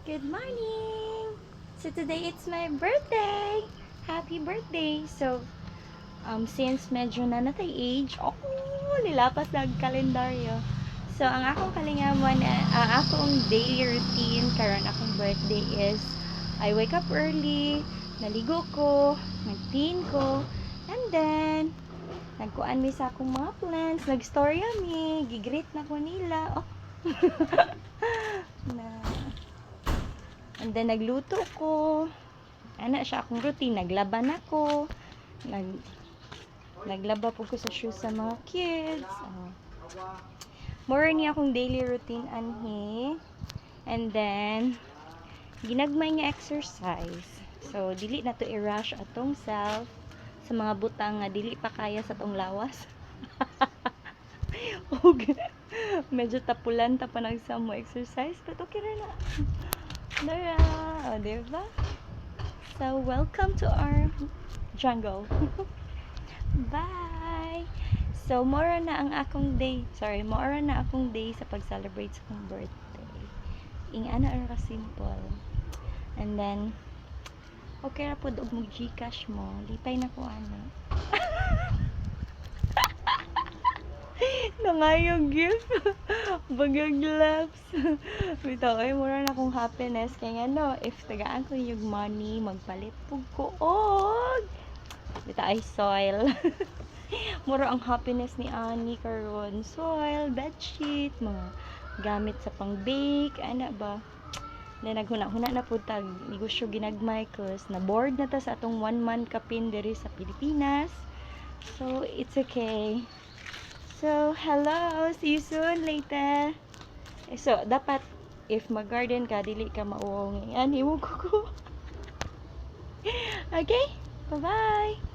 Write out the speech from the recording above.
Good morning! So today it's my birthday! Happy birthday! So, since medyo na natay age, nilapas na ang kalendaryo. So, ang akong kalingaman, ang akong daily routine karon akong birthday is, I wake up early, naligo ko, nag-clean ko, and then, nagkuan mi sa akong mga plans, nag-storya mi, gigreet na ko nila, na and then nagluto ko. Ana siya akong routine, naglaban ako. Naglaba po ko sa shoes sa mga kids. More ni akong daily routine anhi. And then ginagmay nga exercise. So dili na to i-rush atong self sa mga butang nga dili pa kaya sa tong lawas. Medyo tapulan ta pa sa mo exercise, but okay ra na. Dara, diba? So, welcome to our jungle. Bye! So, mora na ang akong day. Sorry, mora na akong day sa pag-celebrate sa akong birthday. Ana ra ka simple. And then, okay ra po og mag Gcash mo. Lipay na ko ana. Nangayong gift. Bagang laps. Bitaw ay mura na akong happiness kay ngano if tagaan ko yung money magpalit pug ko og bitaw ay soil. Mura ang happiness ni Ani karon. Soil, bedsheet, mga gamit sa pang-bake, ana ba. Then naghuna-huna na pud tag negosyo ginagmay cause na bored na ta sa atong 1 month kapin diri sa Pilipinas. So it's okay. So, hello! See you soon later! So, dapat, if mag-garden ka, dili ka mauong. Yan, iwan ko. Okay? Bye-bye!